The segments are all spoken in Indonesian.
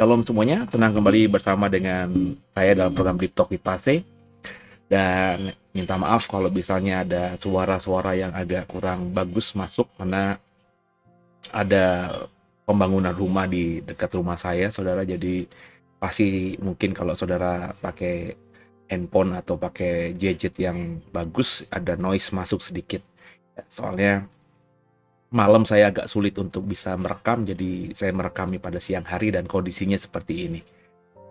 Shalom semuanya, senang kembali bersama dengan saya dalam program Deep Talk with Pase. Dan minta maaf kalau misalnya ada suara-suara yang agak kurang bagus masuk, karena ada pembangunan rumah di dekat rumah saya, saudara. Jadi pasti mungkin kalau saudara pakai handphone atau pakai gadget yang bagus, ada noise masuk sedikit. Soalnya malam saya agak sulit untuk bisa merekam, jadi saya merekami pada siang hari dan kondisinya seperti ini.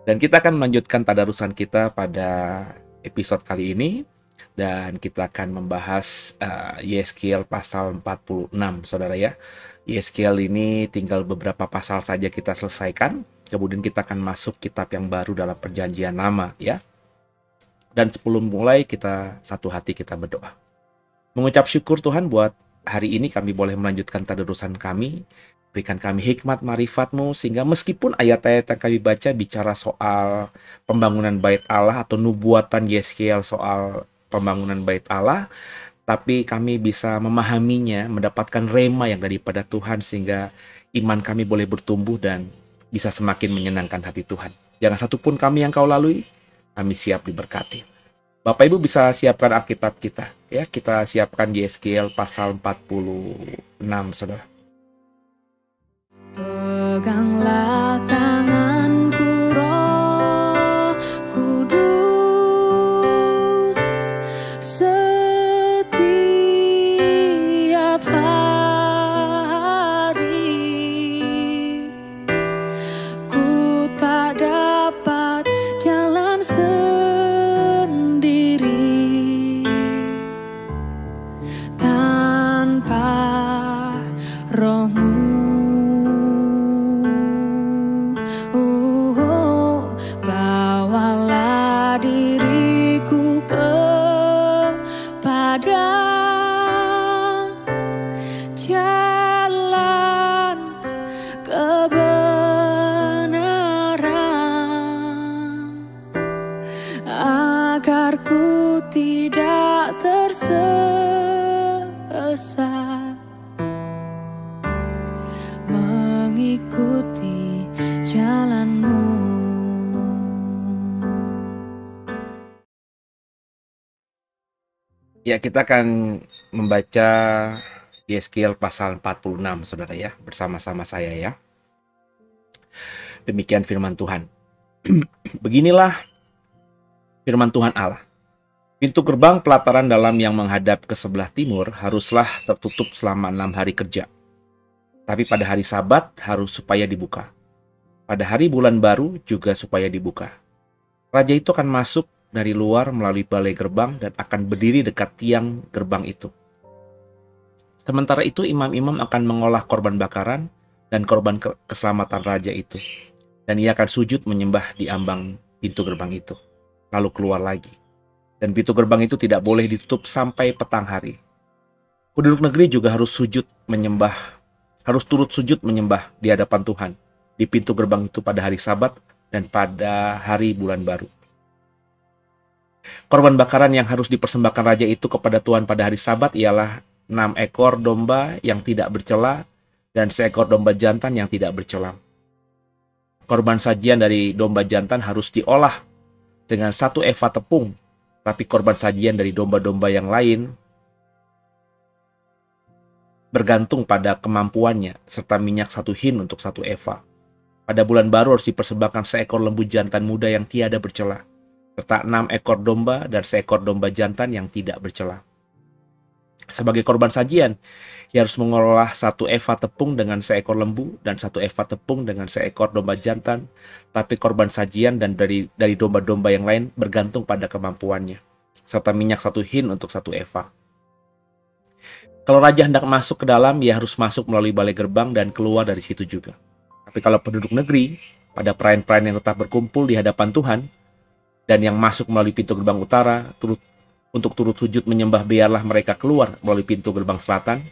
Dan kita akan melanjutkan tadarusan kita pada episode kali ini, dan kita akan membahas Yeskiel pasal 46, saudara ya. Yeskiel ini tinggal beberapa pasal saja kita selesaikan, kemudian kita akan masuk kitab yang baru dalam perjanjian lama ya. Dan sebelum mulai, kita satu hati kita berdoa. Mengucap syukur Tuhan buat hari ini kami boleh melanjutkan tadarusan kami. Berikan kami hikmat marifat-Mu, sehingga meskipun ayat-ayat yang kami baca bicara soal pembangunan bait Allah atau nubuatan Yeskiel soal pembangunan bait Allah, tapi kami bisa memahaminya, mendapatkan rema yang daripada Tuhan, sehingga iman kami boleh bertumbuh dan bisa semakin menyenangkan hati Tuhan. Jangan satupun kami yang Kau lalui, kami siap diberkati. Bapak Ibu bisa siapkan Alkitab kita ya. Kita siapkan Yeskiel pasal 46, saudara. Peganglah tanganku, Roh Kudus, setiap hari. Ku tak dapat jalan sendiri tanpa Roh-Mu. Bawalah diriku kepada jalan kebenaran, agar ku tidak tersesat, mengikuti jalan-Mu. Ya, kita akan membaca Yeskiel pasal 46, saudara ya, bersama-sama saya ya. Demikian firman Tuhan. Beginilah firman Tuhan Allah. Pintu gerbang pelataran dalam yang menghadap ke sebelah timur haruslah tertutup selama 6 hari kerja. Tapi pada hari Sabat harus supaya dibuka. Pada hari bulan baru juga supaya dibuka. Raja itu akan masuk dari luar melalui balai gerbang dan akan berdiri dekat tiang gerbang itu. Sementara itu imam-imam akan mengolah korban bakaran dan korban keselamatan raja itu. Dan ia akan sujud menyembah di ambang pintu gerbang itu. Lalu keluar lagi. Dan pintu gerbang itu tidak boleh ditutup sampai petang hari. Penduduk negeri juga harus turut sujud menyembah di hadapan Tuhan di pintu gerbang itu pada hari Sabat dan pada hari bulan baru. Korban bakaran yang harus dipersembahkan raja itu kepada Tuhan pada hari Sabat ialah 6 ekor domba yang tidak bercela dan seekor domba jantan yang tidak bercela. Korban sajian dari domba jantan harus diolah dengan 1 eva tepung, tapi korban sajian dari domba-domba yang lain bergantung pada kemampuannya, serta minyak 1 hin untuk 1 eva. Pada bulan baru harus dipersembahkan seekor lembu jantan muda yang tiada bercela, serta 6 ekor domba dan seekor domba jantan yang tidak bercela. Sebagai korban sajian, ia harus mengolah 1 eva tepung dengan seekor lembu dan 1 eva tepung dengan seekor domba jantan, tapi korban sajian dan dari domba-domba yang lain bergantung pada kemampuannya, serta minyak 1 hin untuk 1 eva. Kalau raja hendak masuk ke dalam, ia harus masuk melalui balai gerbang dan keluar dari situ juga. Tapi kalau penduduk negeri, pada perayaan-perayaan yang tetap berkumpul di hadapan Tuhan, dan yang masuk melalui pintu gerbang utara, untuk turut sujud menyembah, biarlah mereka keluar melalui pintu gerbang selatan.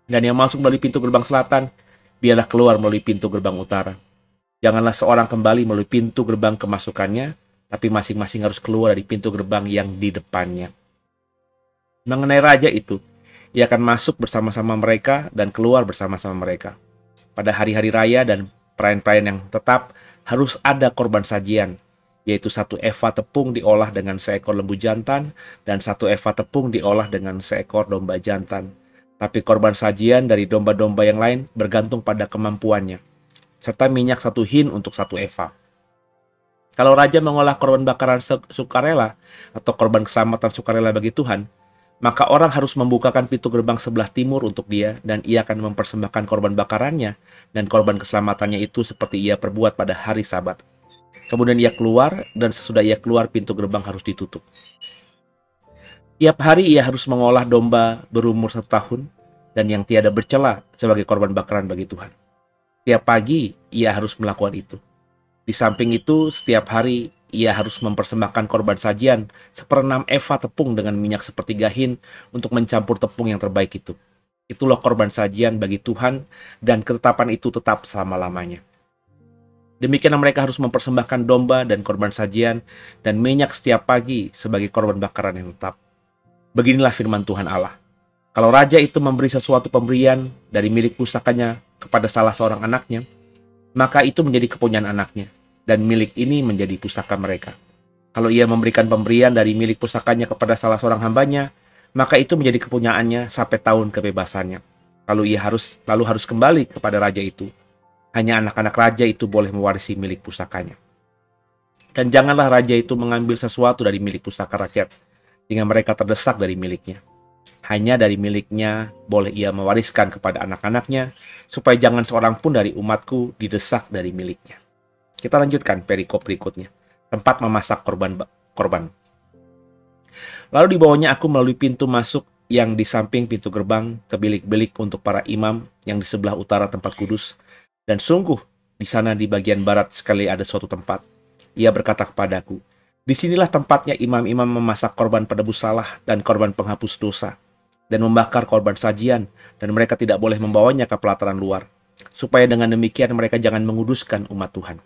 Dan yang masuk melalui pintu gerbang selatan, biarlah keluar melalui pintu gerbang utara. Janganlah seorang kembali melalui pintu gerbang kemasukannya, tapi masing-masing harus keluar dari pintu gerbang yang di depannya. Mengenai raja itu, ia akan masuk bersama-sama mereka dan keluar bersama-sama mereka. Pada hari-hari raya dan perayaan-perayaan yang tetap harus ada korban sajian, yaitu 1 eva tepung diolah dengan seekor lembu jantan dan 1 eva tepung diolah dengan seekor domba jantan. Tapi korban sajian dari domba-domba yang lain bergantung pada kemampuannya, serta minyak 1 hin untuk 1 eva. Kalau raja mengolah korban bakaran sukarela atau korban keselamatan sukarela bagi Tuhan, maka orang harus membukakan pintu gerbang sebelah timur untuk dia, dan ia akan mempersembahkan korban bakarannya dan korban keselamatannya itu seperti ia perbuat pada hari Sabat. Kemudian ia keluar, dan sesudah ia keluar pintu gerbang harus ditutup. Tiap hari ia harus mengolah domba berumur 1 tahun dan yang tiada bercela sebagai korban bakaran bagi Tuhan. Tiap pagi ia harus melakukan itu. Di samping itu, setiap hari ia harus mempersembahkan korban sajian 1/6 eva tepung dengan minyak 1/3 hin untuk mencampur tepung yang terbaik itu. Itulah korban sajian bagi Tuhan, dan ketetapan itu tetap selama-lamanya. Demikian mereka harus mempersembahkan domba dan korban sajian dan minyak setiap pagi sebagai korban bakaran yang tetap. Beginilah firman Tuhan Allah. Kalau raja itu memberi sesuatu pemberian dari milik pusakanya kepada salah seorang anaknya, maka itu menjadi kepunyaan anaknya, dan milik ini menjadi pusaka mereka. Kalau ia memberikan pemberian dari milik pusakanya kepada salah seorang hambanya, maka itu menjadi kepunyaannya sampai tahun kebebasannya. Lalu ia harus kembali kepada raja itu. Hanya anak-anak raja itu boleh mewarisi milik pusakanya. Dan janganlah raja itu mengambil sesuatu dari milik pusaka rakyat, hingga mereka terdesak dari miliknya. Hanya dari miliknya boleh ia mewariskan kepada anak-anaknya, supaya jangan seorang pun dari umatku didesak dari miliknya. Kita lanjutkan perikop berikutnya. Tempat memasak korban. Lalu dibawanya aku melalui pintu masuk yang di samping pintu gerbang ke bilik-bilik untuk para imam yang di sebelah utara tempat kudus. Dan sungguh, di sana di bagian barat sekali ada suatu tempat. Ia berkata kepadaku, disinilah tempatnya imam-imam memasak korban penebus salah dan korban penghapus dosa, dan membakar korban sajian, dan mereka tidak boleh membawanya ke pelataran luar, supaya dengan demikian mereka jangan menguduskan umat Tuhan.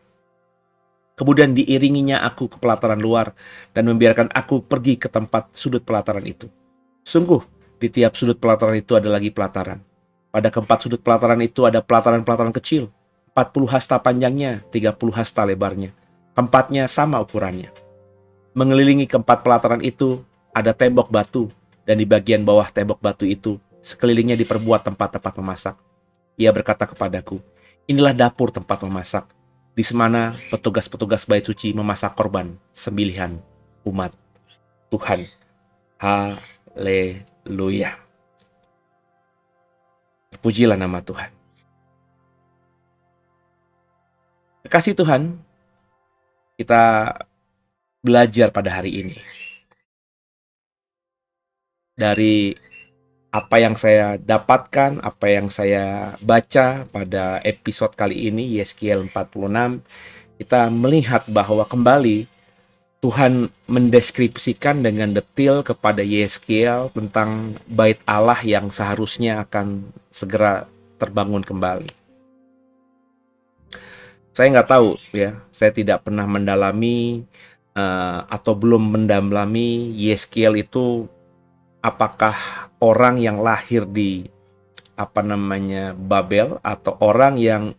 Kemudian diiringinya aku ke pelataran luar, dan membiarkan aku pergi ke tempat sudut pelataran itu. Sungguh, di tiap sudut pelataran itu ada lagi pelataran. Pada keempat sudut pelataran itu ada pelataran-pelataran kecil, 40 hasta panjangnya, 30 hasta lebarnya. Keempatnya sama ukurannya. Mengelilingi keempat pelataran itu ada tembok batu, dan di bagian bawah tembok batu itu sekelilingnya diperbuat tempat-tempat memasak. Ia berkata kepadaku, inilah dapur tempat memasak, di mana petugas-petugas bait suci memasak korban sembelihan umat Tuhan. Haleluya. Pujilah nama Tuhan. Kasih Tuhan, kita belajar pada hari ini dari apa yang saya dapatkan, apa yang saya baca pada episode kali ini, Yeskiel 46, kita melihat bahwa kembali Tuhan mendeskripsikan dengan detail kepada Yeskiel tentang bait Allah yang seharusnya akan segera terbangun kembali. Saya nggak tahu ya, saya tidak pernah mendalami atau belum mendalami Yeskiel itu apakah orang yang lahir di Babel atau orang yang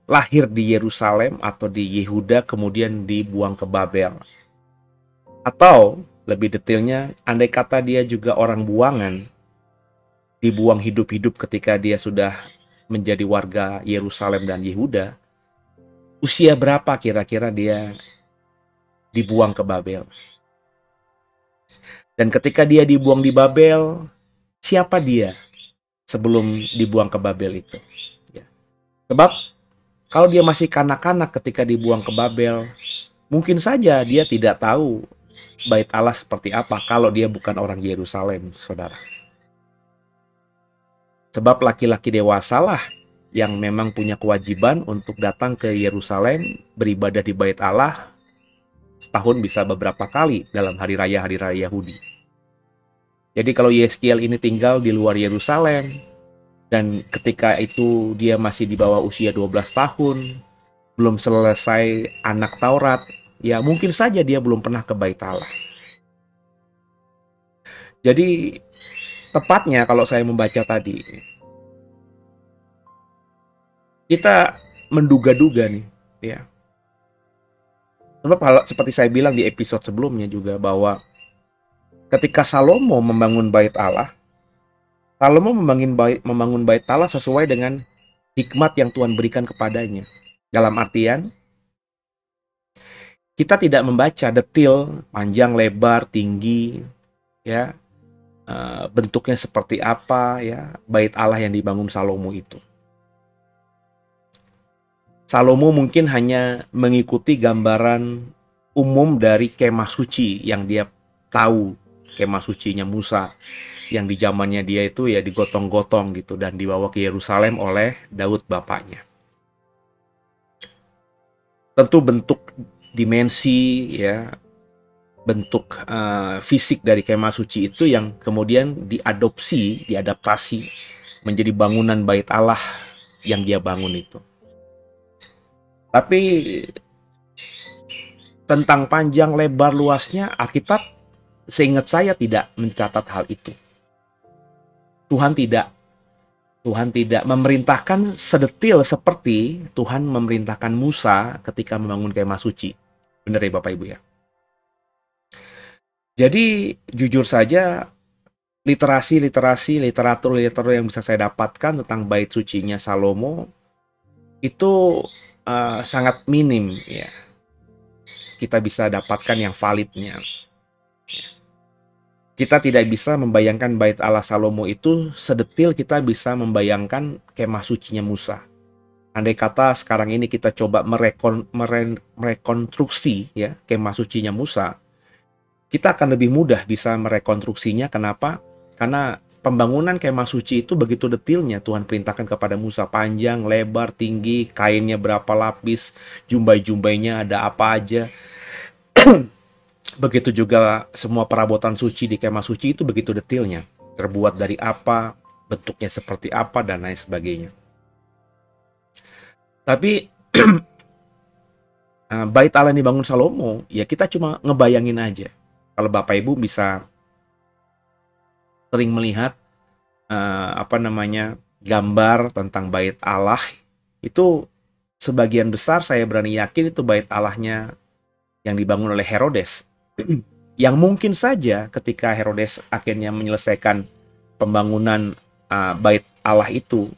lahir di Yerusalem atau di Yehuda kemudian dibuang ke Babel. Atau lebih detailnya, andai kata dia juga orang buangan, dibuang hidup-hidup ketika dia sudah menjadi warga Yerusalem dan Yehuda, usia berapa kira-kira dia dibuang ke Babel? Dan ketika dia dibuang di Babel, siapa dia sebelum dibuang ke Babel itu? Ya. Sebab kalau dia masih kanak-kanak ketika dibuang ke Babel, mungkin saja dia tidak tahu bait Allah seperti apa kalau dia bukan orang Yerusalem, saudara. Sebab laki-laki dewasalah yang memang punya kewajiban untuk datang ke Yerusalem, beribadah di bait Allah, setahun bisa beberapa kali dalam hari raya Yahudi. Jadi kalau Yeskiel ini tinggal di luar Yerusalem, dan ketika itu dia masih di bawah usia 12 tahun, belum selesai anak Taurat, ya mungkin saja dia belum pernah ke bait Allah. Jadi tepatnya kalau saya membaca tadi, kita menduga-duga nih, ya. Sebab seperti saya bilang di episode sebelumnya juga bahwa ketika Salomo membangun bait Allah, Salomo membangun bait Allah sesuai dengan hikmat yang Tuhan berikan kepadanya. Dalam artian, kita tidak membaca detil, panjang, lebar, tinggi, ya, bentuknya seperti apa, ya, bait Allah yang dibangun Salomo itu. Salomo mungkin hanya mengikuti gambaran umum dari kemah suci yang dia tahu, kemah sucinya Musa, yang di zamannya dia itu ya digotong-gotong gitu dan dibawa ke Yerusalem oleh Daud bapaknya. Tentu bentuk dimensi, ya, bentuk fisik dari kemah suci itu yang kemudian diadaptasi menjadi bangunan bait Allah yang dia bangun itu. Tapi tentang panjang, lebar, luasnya, Alkitab seingat saya tidak mencatat hal itu. Tuhan tidak memerintahkan sedetil seperti Tuhan memerintahkan Musa ketika membangun kemah suci. Benar ya Bapak Ibu ya? Jadi jujur saja literatur yang bisa saya dapatkan tentang bait sucinya Salomo itu sangat minim ya. Kita bisa dapatkan yang validnya. Kita tidak bisa membayangkan bait Allah Salomo itu sedetil kita bisa membayangkan kemah sucinya Musa. Andai kata sekarang ini kita coba merekonstruksi ya kemah sucinya Musa, kita akan lebih mudah bisa merekonstruksinya. Kenapa? Karena pembangunan kemah suci itu begitu detilnya Tuhan perintahkan kepada Musa, panjang, lebar, tinggi, kainnya berapa lapis, jumbai-jumbainya ada apa aja. Begitu juga semua perabotan suci di kemah suci itu begitu detilnya. Terbuat dari apa, bentuknya seperti apa, dan lain sebagainya. Tapi bait Allah yang dibangun Salomo, ya kita cuma ngebayangin aja. Kalau Bapak Ibu bisa sering melihat gambar tentang bait Allah, itu sebagian besar saya berani yakin itu bait Allahnya yang dibangun oleh Herodes. Yang mungkin saja ketika Herodes akhirnya menyelesaikan pembangunan bait Allah itu,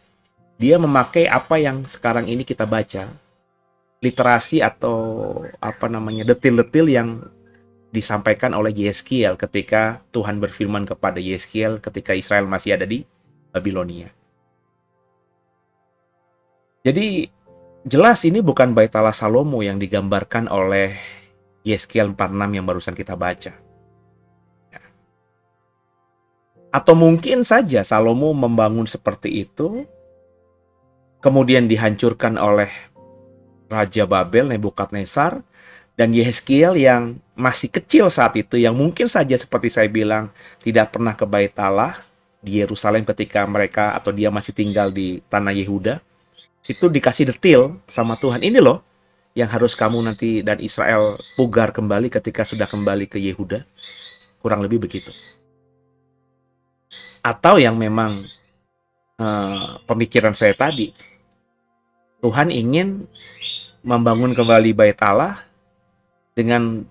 dia memakai apa yang sekarang ini kita baca, literasi atau detil-detil yang disampaikan oleh Yeskiel ketika Tuhan berfirman kepada Yeskiel ketika Israel masih ada di Babilonia. Jadi jelas ini bukan bait Allah Salomo yang digambarkan oleh Yeskiel 46 yang barusan kita baca. Atau mungkin saja Salomo membangun seperti itu, kemudian dihancurkan oleh Raja Babel Nebukadnezar, dan Yeskiel yang masih kecil saat itu, yang mungkin saja seperti saya bilang tidak pernah ke bait Allah di Yerusalem ketika mereka atau dia masih tinggal di tanah Yehuda, itu dikasih detil sama Tuhan. Ini loh yang harus kamu nanti dan Israel pugar kembali ketika sudah kembali ke Yehuda. Kurang lebih begitu. Atau yang memang pemikiran saya tadi, Tuhan ingin membangun kembali bait Allah dengan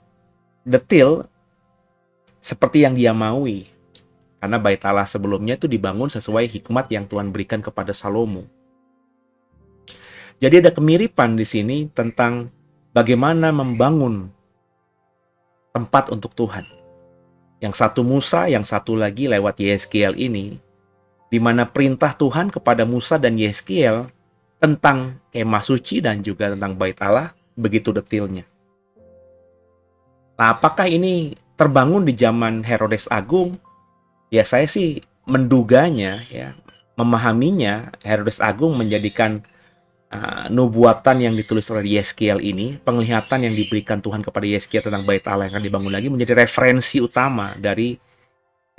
detil seperti yang dia maui. Karena bait Allah sebelumnya itu dibangun sesuai hikmat yang Tuhan berikan kepada Salomo. Jadi ada kemiripan di sini tentang bagaimana membangun tempat untuk Tuhan. Yang satu Musa, yang satu lagi lewat Yeskiel ini, di mana perintah Tuhan kepada Musa dan Yeskiel tentang kemah suci dan juga tentang bait Allah begitu detilnya. Nah, apakah ini terbangun di zaman Herodes Agung? Ya saya sih menduganya, ya, memahaminya Herodes Agung menjadikan nubuatan yang ditulis oleh Yeskiel ini, penglihatan yang diberikan Tuhan kepada Yeskiel tentang bait Allah yang akan dibangun lagi, menjadi referensi utama dari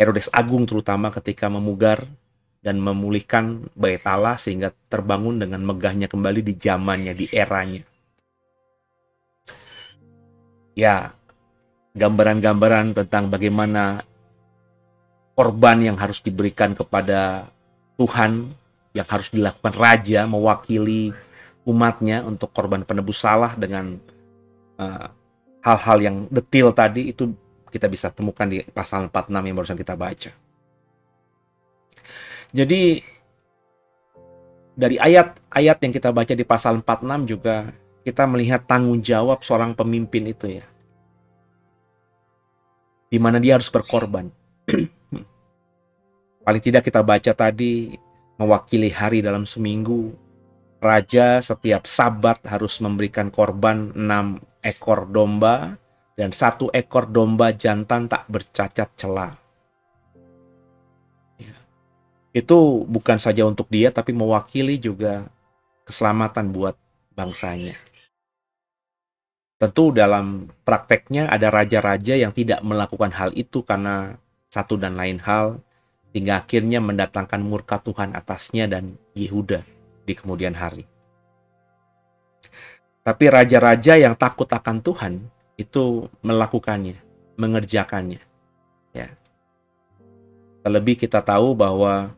Herodes Agung, terutama ketika memugar dan memulihkan bait Allah sehingga terbangun dengan megahnya kembali di zamannya, di eranya. Ya, gambaran-gambaran tentang bagaimana korban yang harus diberikan kepada Tuhan, yang harus dilakukan raja mewakili umatnya untuk korban penebus salah dengan eh, hal-hal yang detail tadi, itu kita bisa temukan di pasal 46 yang barusan kita baca. Jadi dari ayat-ayat yang kita baca di pasal 46 juga kita melihat tanggung jawab seorang pemimpin itu ya. Di mana dia harus berkorban. Paling tidak kita baca tadi mewakili hari dalam seminggu. Raja setiap Sabat harus memberikan korban 6 ekor domba dan 1 ekor domba jantan tak bercacat celah. Itu bukan saja untuk dia, tapi mewakili juga keselamatan buat bangsanya. Tentu dalam prakteknya ada raja-raja yang tidak melakukan hal itu karena satu dan lain hal, hingga akhirnya mendatangkan murka Tuhan atasnya dan Yehuda di kemudian hari. Tapi raja-raja yang takut akan Tuhan itu melakukannya, mengerjakannya. Ya. Terlebih kita tahu bahwa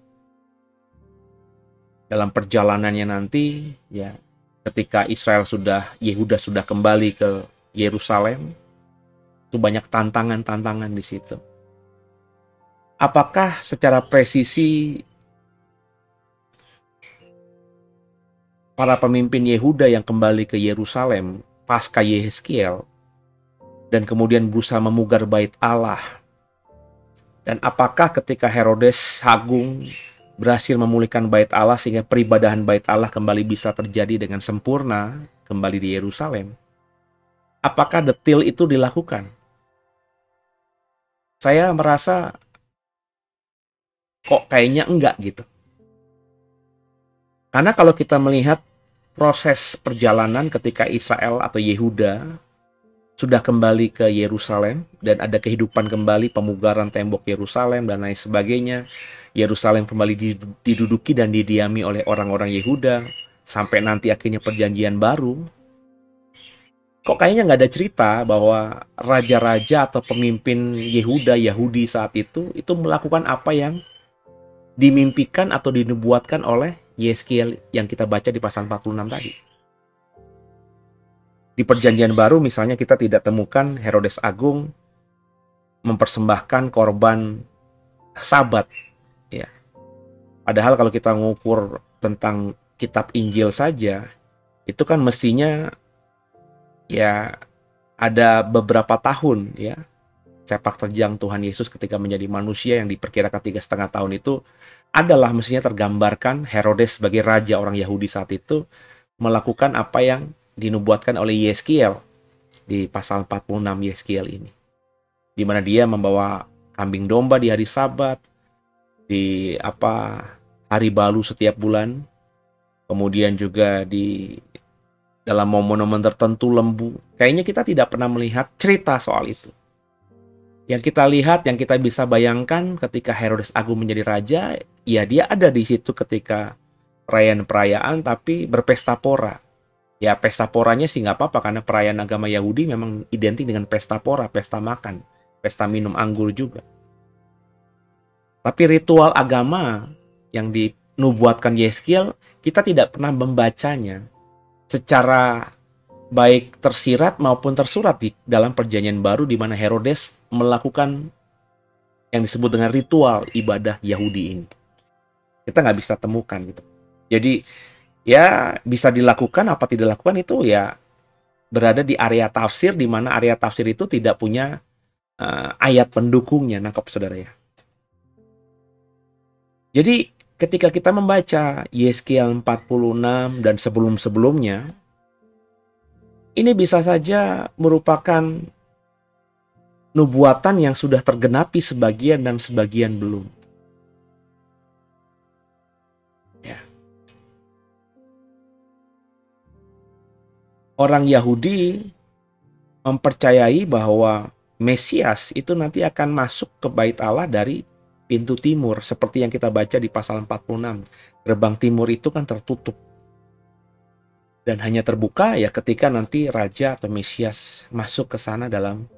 dalam perjalanannya nanti, ya, ketika Yehuda sudah kembali ke Yerusalem, itu banyak tantangan-tantangan di situ. Apakah secara presisi para pemimpin Yehuda yang kembali ke Yerusalem pasca Yehezkiel dan kemudian berusaha memugar bait Allah, dan apakah ketika Herodes Agung berhasil memulihkan bait Allah sehingga peribadahan bait Allah kembali bisa terjadi dengan sempurna kembali di Yerusalem, apakah detail itu dilakukan? Saya merasa kok kayaknya enggak gitu. Karena kalau kita melihat proses perjalanan ketika Israel atau Yehuda sudah kembali ke Yerusalem dan ada kehidupan kembali, pemugaran tembok Yerusalem dan lain sebagainya, Yerusalem kembali diduduki dan didiami oleh orang-orang Yehuda sampai nanti akhirnya perjanjian baru. Kok kayaknya nggak ada cerita bahwa raja-raja atau pemimpin Yahudi saat itu melakukan apa yang dimimpikan atau dinubuatkan oleh Yehezkiel yang kita baca di pasal 46 tadi. Di perjanjian baru misalnya kita tidak temukan Herodes Agung mempersembahkan korban Sabat. Ya. Padahal kalau kita mengukur tentang kitab Injil saja, itu kan mestinya ya ada beberapa tahun ya sepak terjang Tuhan Yesus ketika menjadi manusia yang diperkirakan 3,5 tahun itu adalah mestinya tergambarkan Herodes sebagai raja orang Yahudi saat itu melakukan apa yang dinubuatkan oleh Yehezkiel di pasal 46 Yehezkiel ini, di mana dia membawa kambing domba di hari Sabat, di hari baru setiap bulan, kemudian juga di dalam momen-momen tertentu lembu. Kayaknya kita tidak pernah melihat cerita soal itu. Yang kita lihat, yang kita bisa bayangkan ketika Herodes Agung menjadi raja, ya dia ada di situ ketika perayaan-perayaan tapi berpesta pora. Ya pesta poranya sih nggak apa-apa karena perayaan agama Yahudi memang identik dengan pesta pora, pesta makan, pesta minum anggur juga. Tapi ritual agama yang dinubuatkan Yehezkiel, kita tidak pernah membacanya secara baik tersirat maupun tersurat di dalam perjanjian baru, di mana Herodes melakukan yang disebut dengan ritual ibadah Yahudi ini. Kita nggak bisa temukan gitu. Jadi ya bisa dilakukan apa tidak dilakukan itu ya berada di area tafsir, di mana area tafsir itu tidak punya ayat pendukungnya, nangkep saudara ya. Jadi ketika kita membaca Yehezkiel 46 dan sebelum-sebelumnya, ini bisa saja merupakan nubuatan yang sudah tergenapi sebagian dan sebagian belum. Ya. Orang Yahudi mempercayai bahwa Mesias itu nanti akan masuk ke bait Allah dari pintu timur, seperti yang kita baca di pasal 46. Gerbang timur itu kan tertutup dan hanya terbuka ya ketika nanti raja atau Mesias masuk ke sana dalam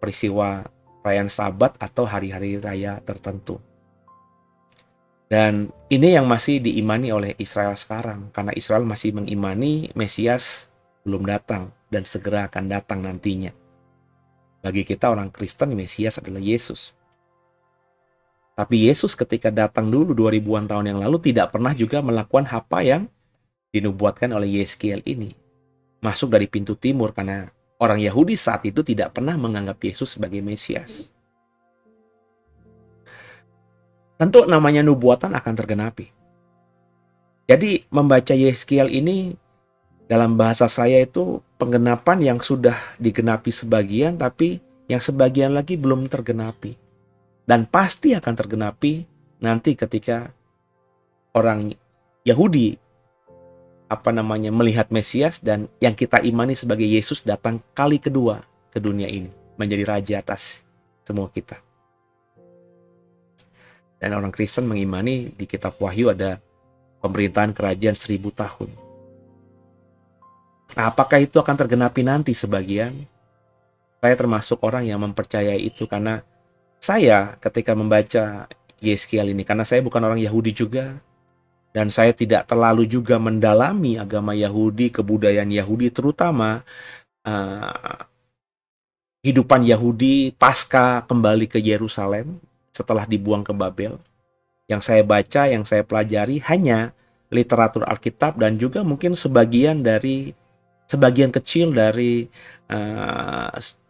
peristiwa perayaan Sabat atau hari-hari raya tertentu. Dan ini yang masih diimani oleh Israel sekarang, karena Israel masih mengimani Mesias belum datang dan segera akan datang nantinya. Bagi kita orang Kristen, Mesias adalah Yesus. Tapi Yesus ketika datang dulu 2000-an tahun yang lalu tidak pernah juga melakukan apa yang dinubuatkan oleh Yeskiel ini. Masuk dari pintu timur, karena orang Yahudi saat itu tidak pernah menganggap Yesus sebagai Mesias. Tentu namanya nubuatan akan tergenapi. Jadi membaca Yeskiel ini dalam bahasa saya itu penggenapan yang sudah digenapi sebagian, tapi yang sebagian lagi belum tergenapi. Dan pasti akan tergenapi nanti ketika orang Yahudi melihat Mesias dan yang kita imani sebagai Yesus datang kali kedua ke dunia ini, menjadi raja atas semua kita. Dan orang Kristen mengimani di kitab Wahyu ada pemerintahan kerajaan 1000 tahun. Nah, apakah itu akan tergenapi nanti sebagian? Saya termasuk orang yang mempercayai itu, karena saya ketika membaca Yeskiel ini, karena saya bukan orang Yahudi juga, dan saya tidak terlalu juga mendalami agama Yahudi, kebudayaan Yahudi, terutama kehidupan Yahudi pasca kembali ke Yerusalem setelah dibuang ke Babel. Yang saya baca, yang saya pelajari hanya literatur Alkitab dan juga mungkin sebagian kecil dari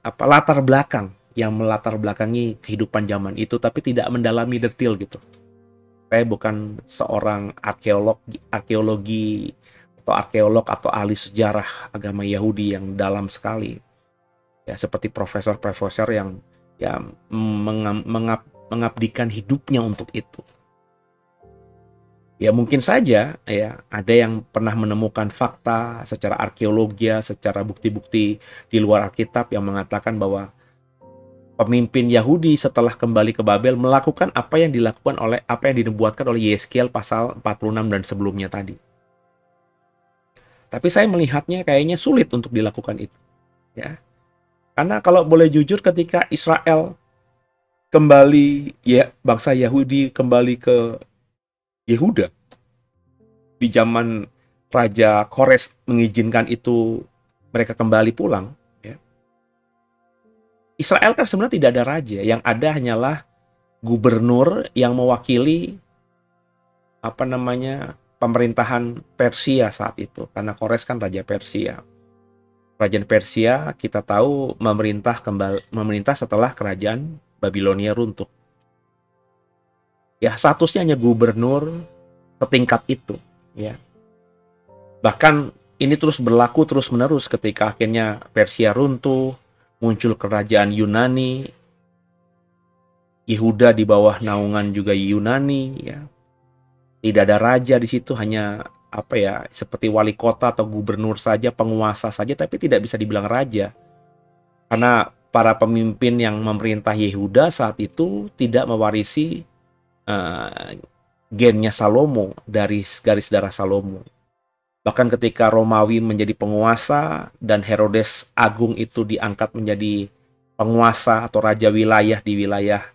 latar belakang yang melatar belakangi kehidupan zaman itu, tapi tidak mendalami detail gitu. Saya bukan seorang arkeolog atau ahli sejarah agama Yahudi yang dalam sekali. Ya, seperti profesor-profesor yang mengabdikan hidupnya untuk itu. Ya mungkin saja ya ada yang pernah menemukan fakta secara arkeologi, secara bukti-bukti di luar Alkitab yang mengatakan bahwa pemimpin Yahudi setelah kembali ke Babel melakukan apa yang dinubuatkan oleh Yeskiel pasal 46 dan sebelumnya tadi. Tapi saya melihatnya kayaknya sulit untuk dilakukan itu. Ya. Karena kalau boleh jujur, ketika Israel kembali, ya bangsa Yahudi kembali ke Yehuda di zaman Raja Kores mengizinkan itu, mereka kembali pulang, ya. Israel kan sebenarnya tidak ada raja, yang ada hanyalah gubernur yang mewakili pemerintahan Persia saat itu, karena Kores kan raja Persia. Kerajaan Persia kita tahu memerintah setelah kerajaan Babilonia runtuh. Ya, statusnya hanya gubernur setingkat itu, ya. Bahkan ini terus berlaku terus-menerus ketika akhirnya Persia runtuh, muncul kerajaan Yunani. Yehuda di bawah naungan juga Yunani, ya. Tidak ada raja di situ, hanya seperti wali kota atau gubernur saja, penguasa saja, tapi tidak bisa dibilang raja. Karena para pemimpin yang memerintah Yehuda saat itu tidak mewarisi gennya Salomo, dari garis darah Salomo. Bahkan ketika Romawi menjadi penguasa dan Herodes Agung itu diangkat menjadi penguasa atau raja wilayah di wilayah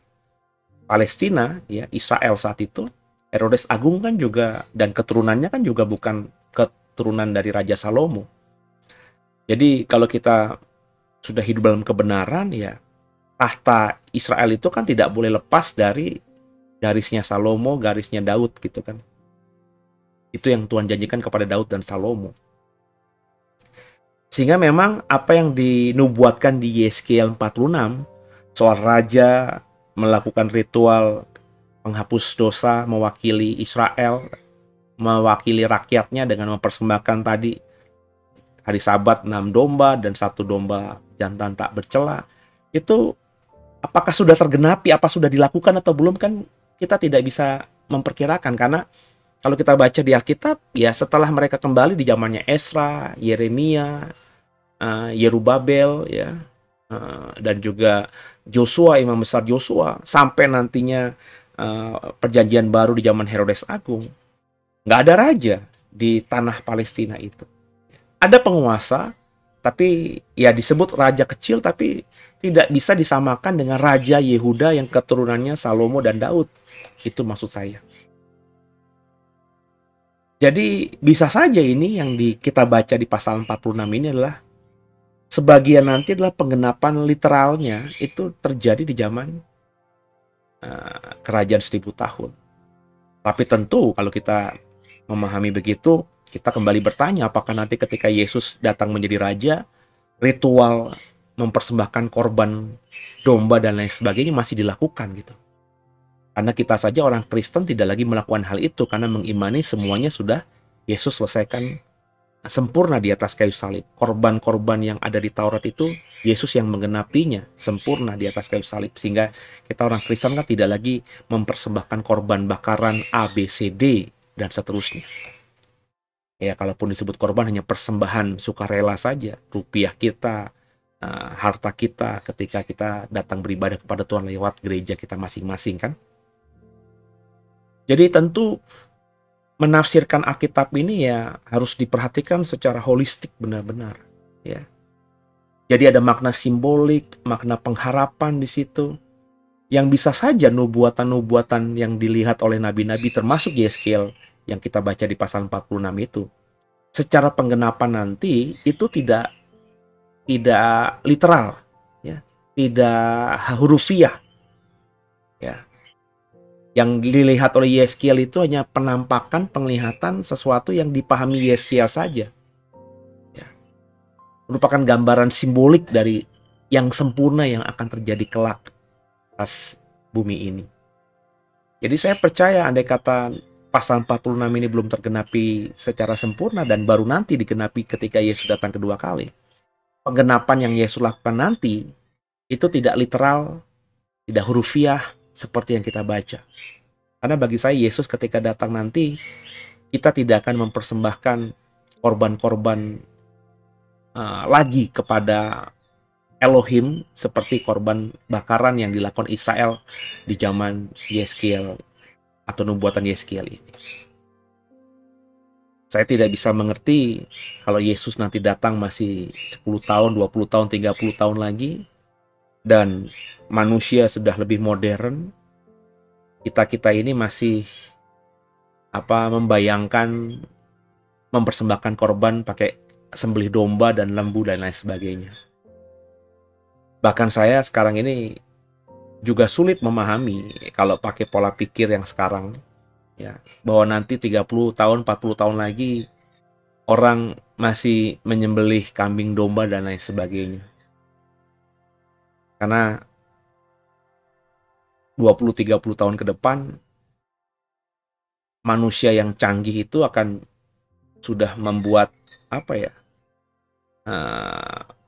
Palestina, ya, Israel saat itu, Herodes Agung kan juga, dan keturunannya kan juga bukan keturunan dari Raja Salomo. Jadi kalau kita sudah hidup dalam kebenaran, ya tahta Israel itu kan tidak boleh lepas dari garisnya Salomo, garisnya Daud gitu kan. Itu yang Tuhan janjikan kepada Daud dan Salomo. Sehingga memang apa yang dinubuatkan di Yeskiel 46 soal raja melakukan ritual penghapus dosa, mewakili Israel, mewakili rakyatnya dengan mempersembahkan tadi hari Sabat 6 domba dan 1 domba jantan tak bercela. Itu apakah sudah tergenapi, apa sudah dilakukan atau belum, kan kita tidak bisa memperkirakan. Karena kalau kita baca di Alkitab, ya setelah mereka kembali di zamannya Esra, Yeremia, Yerubabel, ya, dan juga Joshua, imam besar Joshua, sampai nantinya perjanjian baru di zaman Herodes Agung, nggak ada raja di tanah Palestina itu. Ada penguasa, tapi ya disebut raja kecil, tapi tidak bisa disamakan dengan raja Yehuda yang keturunannya Salomo dan Daud. Itu maksud saya. Jadi bisa saja ini yang kita baca di pasal 46 ini adalah sebagian nanti adalah penggenapan literalnya itu terjadi di zaman kerajaan 1000 tahun. Tapi tentu kalau kita memahami begitu, kita kembali bertanya apakah nanti ketika Yesus datang menjadi raja, ritual mempersembahkan korban domba dan lain sebagainya masih dilakukan gitu. Karena kita saja orang Kristen tidak lagi melakukan hal itu karena mengimani semuanya sudah Yesus selesaikan sempurna di atas kayu salib. Korban-korban yang ada di Taurat itu Yesus yang menggenapinya sempurna di atas kayu salib. Sehingga kita orang Kristen kan tidak lagi mempersembahkan korban bakaran A, B, C, D dan seterusnya. Ya, kalaupun disebut korban hanya persembahan sukarela saja, rupiah kita, harta kita ketika kita datang beribadah kepada Tuhan lewat gereja kita masing-masing kan. Jadi tentu menafsirkan Alkitab ini ya harus diperhatikan secara holistik benar-benar ya. Jadi ada makna simbolik, makna pengharapan di situ yang bisa saja nubuatan-nubuatan yang dilihat oleh nabi-nabi termasuk Yeskiel yang kita baca di pasal 46 itu secara penggenapan nanti itu tidak literal ya, tidak hurufiah ya. Yang dilihat oleh Yeskiel itu hanya penampakan, penglihatan sesuatu yang dipahami Yeskiel saja. Ya. Merupakan gambaran simbolik dari yang sempurna yang akan terjadi kelak atas bumi ini. Jadi saya percaya andai kata pasal 46 ini belum tergenapi secara sempurna dan baru nanti digenapi ketika Yesus datang kedua kali. Penggenapan yang Yesus lakukan nanti itu tidak literal, tidak hurufiah, seperti yang kita baca. Karena bagi saya Yesus ketika datang nanti kita tidak akan mempersembahkan korban-korban lagi kepada Elohim seperti korban bakaran yang dilakukan Israel di zaman Yeskiel atau nubuatan Yeskiel ini. Saya tidak bisa mengerti kalau Yesus nanti datang masih 10 tahun, 20 tahun, 30 tahun lagi dan manusia sudah lebih modern, kita ini masih membayangkan mempersembahkan korban pakai sembelih domba dan lembu dan lain sebagainya. Bahkan saya sekarang ini juga sulit memahami kalau pakai pola pikir yang sekarang ya, bahwa nanti 30 tahun, 40 tahun lagi orang masih menyembelih kambing domba dan lain sebagainya. Karena 20-30 tahun ke depan manusia yang canggih itu akan sudah membuat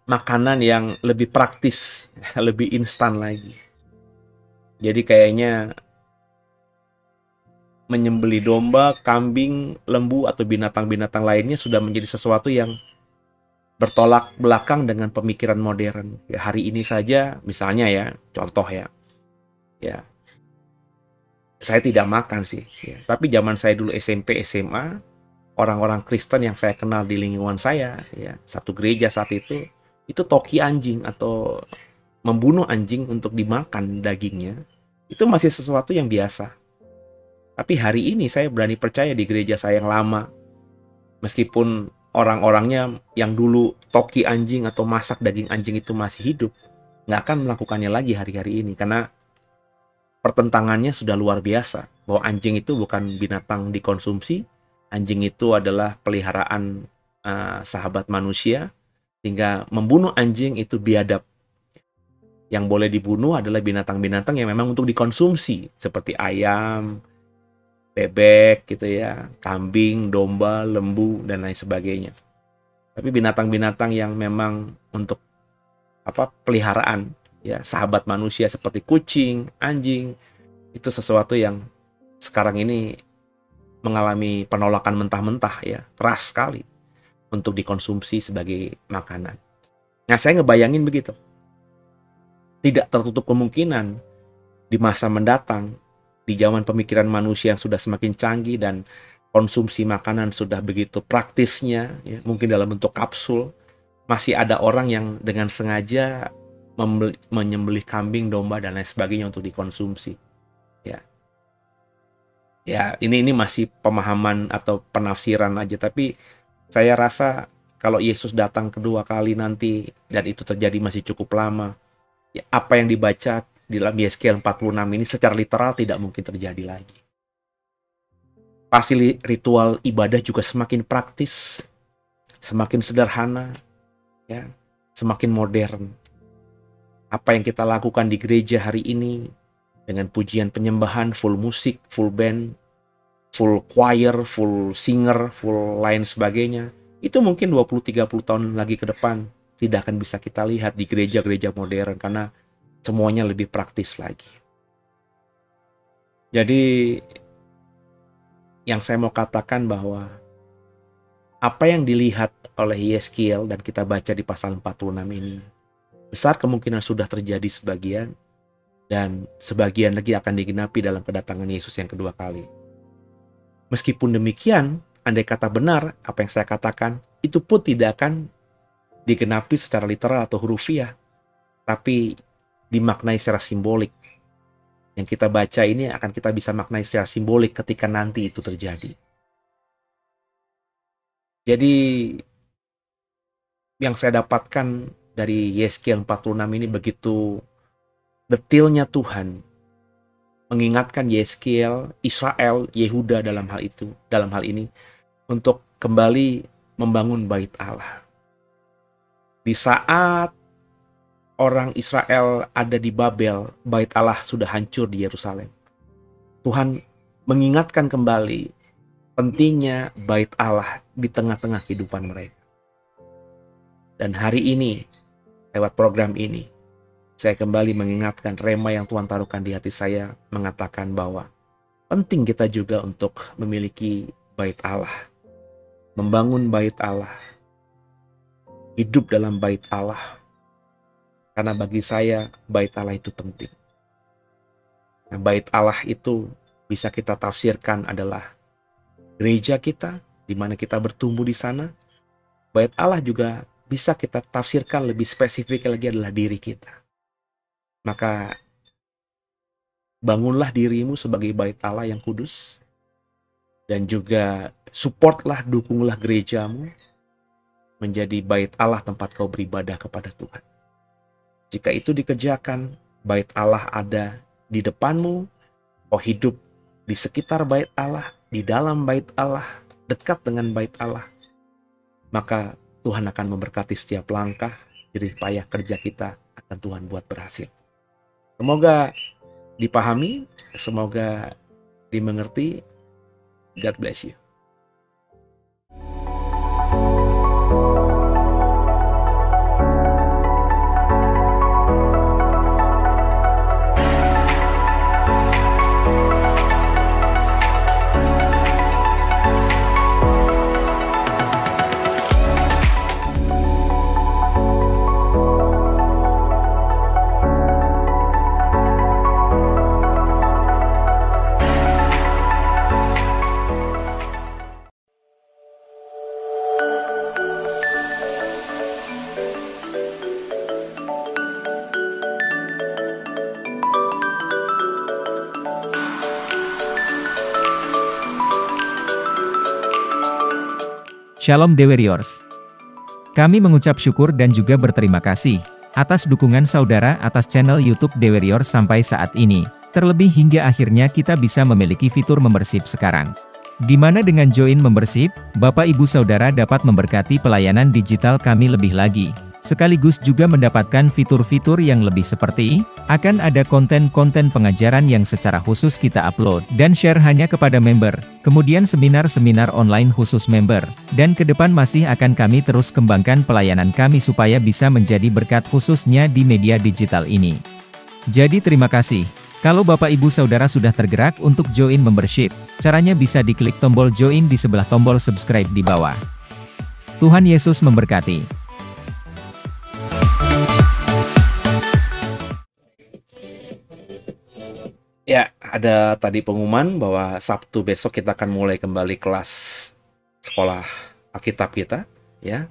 makanan yang lebih praktis, lebih instan lagi. Jadi kayaknya menyembelih domba, kambing, lembu atau binatang-binatang lainnya sudah menjadi sesuatu yang bertolak belakang dengan pemikiran modern. Ya, hari ini saja misalnya ya, contoh ya. Ya, saya tidak makan sih. Ya. Tapi zaman saya dulu SMP, SMA, orang-orang Kristen yang saya kenal di lingkungan saya, ya, satu gereja saat itu toki anjing atau membunuh anjing untuk dimakan dagingnya, itu masih sesuatu yang biasa. Tapi hari ini saya berani percaya di gereja saya yang lama, meskipun orang-orangnya yang dulu toki anjing atau masak daging anjing itu masih hidup, nggak akan melakukannya lagi hari-hari ini karena pertentangannya sudah luar biasa, bahwa anjing itu bukan binatang dikonsumsi, anjing itu adalah peliharaan sahabat manusia, sehingga membunuh anjing itu biadab. Yang boleh dibunuh adalah binatang-binatang yang memang untuk dikonsumsi, seperti ayam, bebek gitu ya, kambing, domba, lembu, dan lain sebagainya. Tapi binatang-binatang yang memang untuk peliharaan, ya, sahabat manusia seperti kucing, anjing, itu sesuatu yang sekarang ini mengalami penolakan mentah-mentah ya, keras sekali untuk dikonsumsi sebagai makanan. Nah, saya ngebayangin begitu. Tidak tertutup kemungkinan di masa mendatang, di zaman pemikiran manusia yang sudah semakin canggih dan konsumsi makanan sudah begitu praktisnya, ya, mungkin dalam bentuk kapsul, masih ada orang yang dengan sengaja menyembelih kambing, domba, dan lain sebagainya untuk dikonsumsi. Ya. Ya, ini masih pemahaman atau penafsiran aja, tapi saya rasa kalau Yesus datang kedua kali nanti dan itu terjadi masih cukup lama, ya apa yang dibaca di dalam Yeskiel 46 ini secara literal tidak mungkin terjadi lagi. Pasti ritual ibadah juga semakin praktis, semakin sederhana, ya, semakin modern. Apa yang kita lakukan di gereja hari ini dengan pujian penyembahan, full musik, full band, full choir, full singer, full lain sebagainya, itu mungkin 20-30 tahun lagi ke depan tidak akan bisa kita lihat di gereja-gereja modern karena semuanya lebih praktis lagi. Jadi yang saya mau katakan bahwa apa yang dilihat oleh Yeskiel dan kita baca di pasal 46 ini besar kemungkinan sudah terjadi sebagian, dan sebagian lagi akan digenapi dalam kedatangan Yesus yang kedua kali. Meskipun demikian, andai kata benar apa yang saya katakan, itu pun tidak akan digenapi secara literal atau hurufiah, tapi dimaknai secara simbolik. Yang kita baca ini akan kita bisa maknai secara simbolik ketika nanti itu terjadi. Jadi yang saya dapatkan dari Yeskiel 46 ini begitu detailnya Tuhan mengingatkan Yeskiel, Israel, Yehuda dalam hal ini untuk kembali membangun bait Allah. Di saat orang Israel ada di Babel, bait Allah sudah hancur di Yerusalem. Tuhan mengingatkan kembali pentingnya bait Allah di tengah-tengah kehidupan mereka. Dan hari ini, lewat program ini, saya kembali mengingatkan rema yang Tuhan taruhkan di hati saya, mengatakan bahwa penting kita juga untuk memiliki bait Allah, membangun bait Allah, hidup dalam bait Allah. Karena bagi saya, bait Allah itu penting. Nah, bait Allah itu bisa kita tafsirkan adalah gereja kita, di mana kita bertumbuh di sana. Bait Allah juga bisa kita tafsirkan lebih spesifik lagi adalah diri kita. Maka bangunlah dirimu sebagai bait Allah yang kudus, dan juga supportlah, dukunglah gerejamu menjadi bait Allah tempat kau beribadah kepada Tuhan. Jika itu dikerjakan, bait Allah ada di depanmu, kau hidup di sekitar bait Allah, di dalam bait Allah, dekat dengan bait Allah, maka Tuhan akan memberkati setiap langkah, jerih payah kerja kita akan Tuhan buat berhasil. Semoga dipahami, semoga dimengerti. God bless you. Shalom The Warriors. Kami mengucap syukur dan juga berterima kasih atas dukungan saudara atas channel YouTube The Warriors sampai saat ini. Terlebih hingga akhirnya kita bisa memiliki fitur membership sekarang. Di mana dengan join membership, Bapak Ibu Saudara dapat memberkati pelayanan digital kami lebih lagi. Sekaligus juga mendapatkan fitur-fitur yang lebih seperti, akan ada konten-konten pengajaran yang secara khusus kita upload dan share hanya kepada member, kemudian seminar-seminar online khusus member, dan ke depan masih akan kami terus kembangkan pelayanan kami supaya bisa menjadi berkat khususnya di media digital ini. Jadi terima kasih. Kalau Bapak Ibu Saudara sudah tergerak untuk join membership, caranya bisa diklik tombol join di sebelah tombol subscribe di bawah. Tuhan Yesus memberkati. Ya, ada tadi pengumuman bahwa Sabtu besok kita akan mulai kembali kelas sekolah Alkitab kita, ya.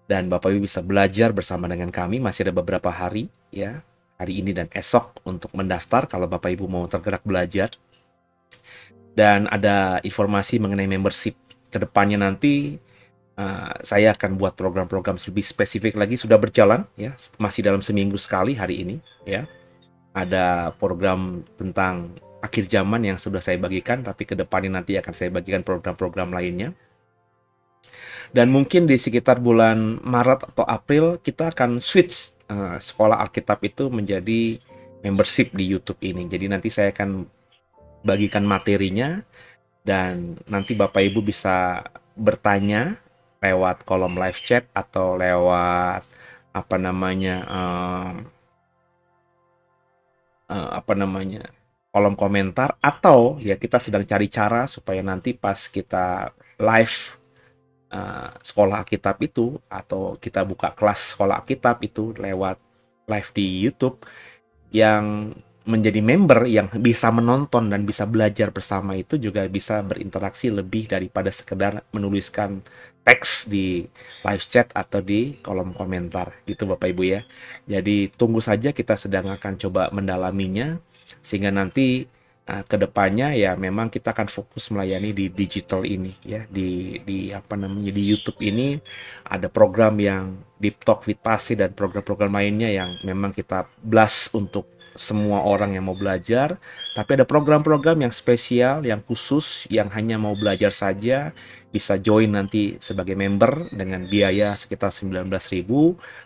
Dan Bapak Ibu bisa belajar bersama dengan kami, masih ada beberapa hari, ya. Hari ini dan esok untuk mendaftar kalau Bapak Ibu mau tergerak belajar. Dan ada informasi mengenai membership. Kedepannya nanti saya akan buat program-program lebih spesifik lagi, sudah berjalan ya, masih dalam seminggu sekali hari ini ya. Ada program tentang akhir zaman yang sudah saya bagikan, tapi kedepannya nanti akan saya bagikan program-program lainnya. Dan mungkin di sekitar bulan Maret atau April kita akan switch sekolah Alkitab itu menjadi membership di YouTube ini. Jadi nanti saya akan bagikan materinya dan nanti Bapak Ibu bisa bertanya lewat kolom live chat atau lewat kolom komentar, atau ya kita sedang cari cara supaya nanti pas kita live sekolah Alkitab itu, atau kita buka kelas sekolah Alkitab itu lewat live di YouTube, yang menjadi member yang bisa menonton dan bisa belajar bersama itu juga bisa berinteraksi lebih daripada sekedar menuliskan teks di live chat atau di kolom komentar gitu Bapak Ibu ya. Jadi tunggu saja, kita sedang akan coba mendalaminya sehingga nanti kedepannya ya memang kita akan fokus melayani di digital ini ya, di YouTube ini ada program yang Deep Talk with Pasi dan program-program lainnya yang memang kita blast untuk semua orang yang mau belajar, tapi ada program-program yang spesial, yang khusus, yang hanya mau belajar saja, bisa join nanti sebagai member dengan biaya sekitar 19.000,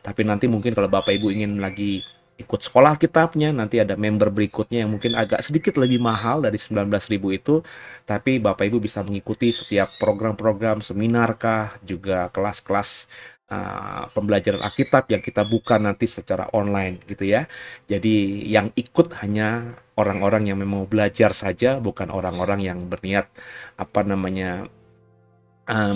tapi nanti mungkin kalau Bapak Ibu ingin lagi ikut sekolah Alkitabnya, nanti ada member berikutnya yang mungkin agak sedikit lebih mahal dari 19.000 itu, tapi Bapak Ibu bisa mengikuti setiap program-program seminar kah, juga kelas-kelas pembelajaran Alkitab yang kita buka nanti secara online gitu ya. Jadi yang ikut hanya orang-orang yang memang belajar saja, bukan orang-orang yang berniat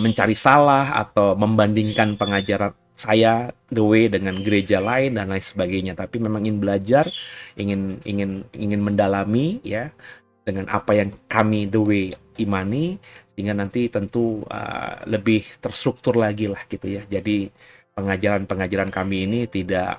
mencari salah atau membandingkan pengajaran saya The Way dengan gereja lain dan lain sebagainya, tapi memang ingin belajar, ingin mendalami ya dengan apa yang kami The Way imani, sehingga nanti tentu lebih terstruktur lagi lah gitu ya. Jadi pengajaran kami ini tidak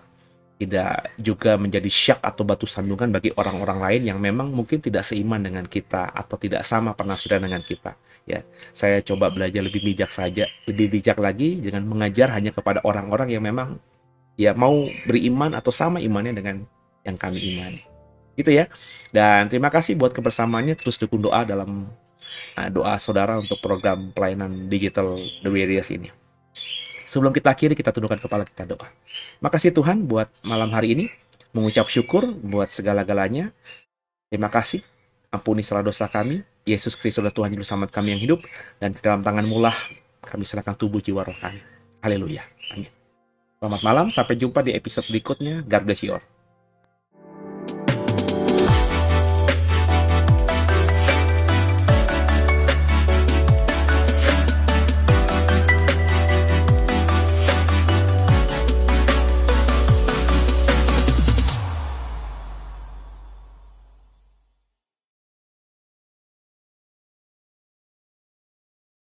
juga menjadi syak atau batu sandungan bagi orang-orang lain yang memang mungkin tidak seiman dengan kita atau tidak sama penafsiran dengan kita ya. Saya coba belajar lebih bijak lagi dengan mengajar hanya kepada orang-orang yang memang ya mau beriman atau sama imannya dengan yang kami imani gitu ya. Dan terima kasih buat kebersamaannya, terus dukung doa dalam doa saudara untuk program pelayanan digital The Warriors ini. Sebelum kita akhiri, kita tundukkan kepala, kita doa. Makasih Tuhan buat malam hari ini, mengucap syukur buat segala-galanya. Terima kasih, ampuni segala dosa kami. Yesus Kristus adalah Tuhan Juru Selamat kami yang hidup, dan ke dalam tangan-Mu lah kami serahkan tubuh jiwa roh kami. Haleluya. Amin. Selamat malam, sampai jumpa di episode berikutnya. God bless you all.